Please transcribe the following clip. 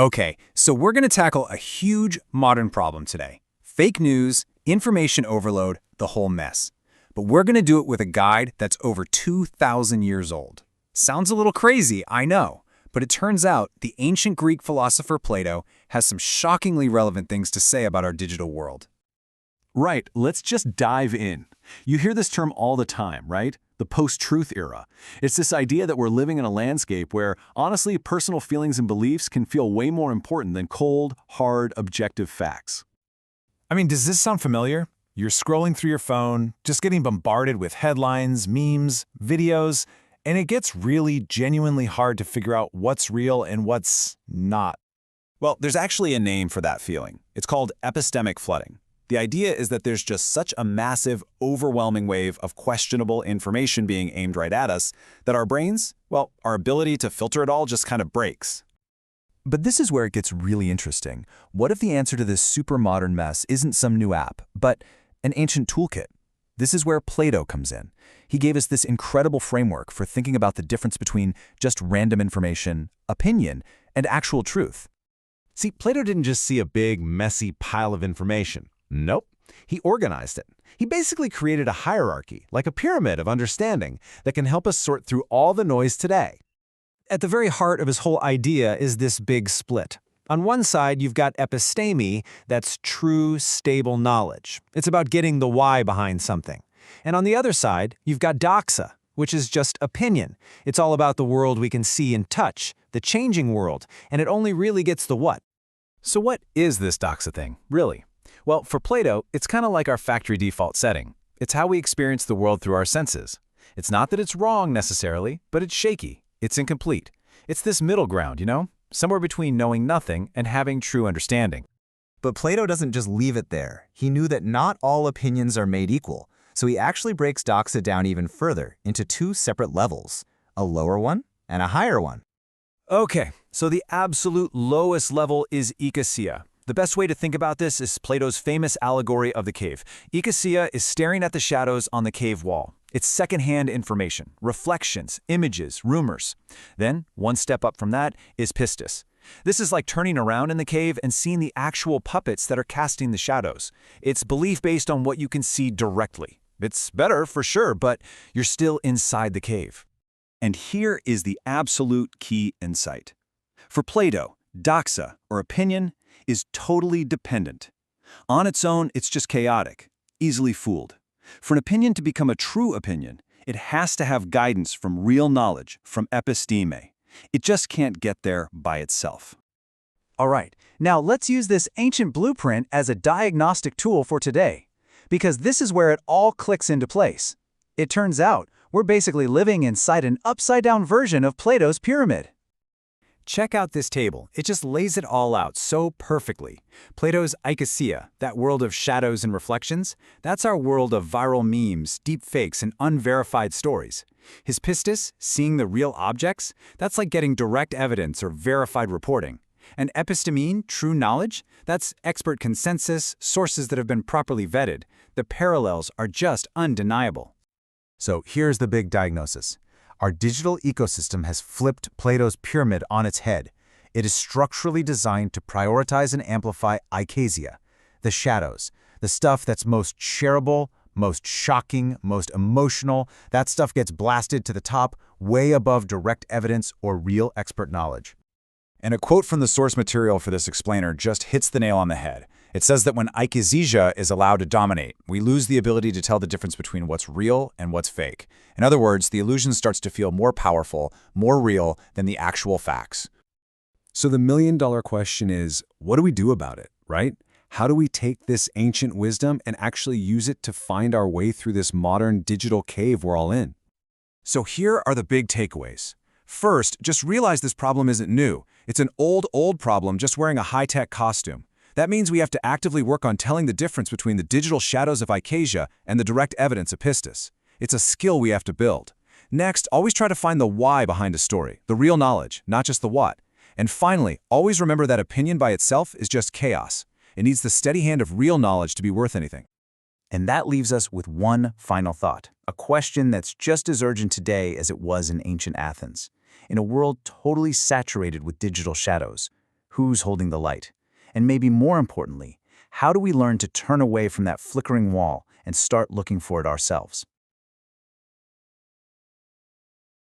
Okay, so we're going to tackle a huge modern problem today. Fake news, information overload, the whole mess. But we're going to do it with a guide that's over 2,000 years old. Sounds a little crazy, I know, but it turns out the ancient Greek philosopher Plato has some shockingly relevant things to say about our digital world. Right, let's just dive in. You hear this term all the time, right? The post-truth era. It's this idea that we're living in a landscape where, honestly, personal feelings and beliefs can feel way more important than cold, hard, objective facts. I mean, does this sound familiar? You're scrolling through your phone, just getting bombarded with headlines, memes, videos, and it gets really genuinely hard to figure out what's real and what's not. Well, there's actually a name for that feeling. It's called epistemic flooding. The idea is that there's just such a massive, overwhelming wave of questionable information being aimed right at us that our brains, well, our ability to filter it all just kind of breaks. But this is where it gets really interesting. What if the answer to this super modern mess isn't some new app, but an ancient toolkit? This is where Plato comes in. He gave us this incredible framework for thinking about the difference between just random information, opinion, and actual truth. See, Plato didn't just see a big, messy pile of information. Nope. He organized it. He basically created a hierarchy, like a pyramid of understanding, that can help us sort through all the noise today. At the very heart of his whole idea is this big split. On one side, you've got episteme, that's true, stable knowledge. It's about getting the why behind something. And on the other side, you've got doxa, which is just opinion. It's all about the world we can see and touch, the changing world, and it only really gets the what. So what is this doxa thing, really? Well, for Plato, it's kind of like our factory default setting. It's how we experience the world through our senses. It's not that it's wrong necessarily, but it's shaky. It's incomplete. It's this middle ground, somewhere between knowing nothing and having true understanding. But Plato doesn't just leave it there. He knew that not all opinions are made equal, so he actually breaks doxa down even further into two separate levels, a lower one and a higher one. Okay, so the absolute lowest level is eikosia. The best way to think about this is Plato's famous allegory of the cave. Eikosia is staring at the shadows on the cave wall. It's secondhand information, reflections, images, rumors. Then, one step up from that is pistis. This is like turning around in the cave and seeing the actual puppets that are casting the shadows. It's belief based on what you can see directly. It's better, for sure, but you're still inside the cave. And here is the absolute key insight. For Plato, doxa, or opinion, is totally dependent. On its own, it's just chaotic, easily fooled. For an opinion to become a true opinion, it has to have guidance from real knowledge, from episteme. It just can't get there by itself. All right, now let's use this ancient blueprint as a diagnostic tool for today, because this is where it all clicks into place. It turns out we're basically living inside an upside-down version of Plato's pyramid. Check out this table. It just lays it all out so perfectly. Plato's eikosia, that world of shadows and reflections, that's our world of viral memes, deep fakes, and unverified stories. His pistis, seeing the real objects, that's like getting direct evidence or verified reporting. And epistemene, true knowledge, that's expert consensus, sources that have been properly vetted. The parallels are just undeniable. So here's the big diagnosis. Our digital ecosystem has flipped Plato's pyramid on its head. It is structurally designed to prioritize and amplify eikosia, the shadows, the stuff that's most shareable, most shocking, most emotional. That stuff gets blasted to the top, way above direct evidence or real expert knowledge. And a quote from the source material for this explainer just hits the nail on the head. It says that when eikosia is allowed to dominate, we lose the ability to tell the difference between what's real and what's fake. In other words, the illusion starts to feel more powerful, more real than the actual facts. So the million-dollar question is, what do we do about it, right? How do we take this ancient wisdom and actually use it to find our way through this modern digital cave we're all in? So here are the big takeaways. First, just realize this problem isn't new. It's an old problem just wearing a high-tech costume. That means we have to actively work on telling the difference between the digital shadows of eikosia and the direct evidence of pistis. It's a skill we have to build. Next, always try to find the why behind a story, the real knowledge, not just the what. And finally, always remember that opinion by itself is just chaos. It needs the steady hand of real knowledge to be worth anything. And that leaves us with one final thought, a question that's just as urgent today as it was in ancient Athens. In a world totally saturated with digital shadows, Who's holding the light? And maybe more importantly, how do we learn to turn away from that flickering wall and start looking for it ourselves?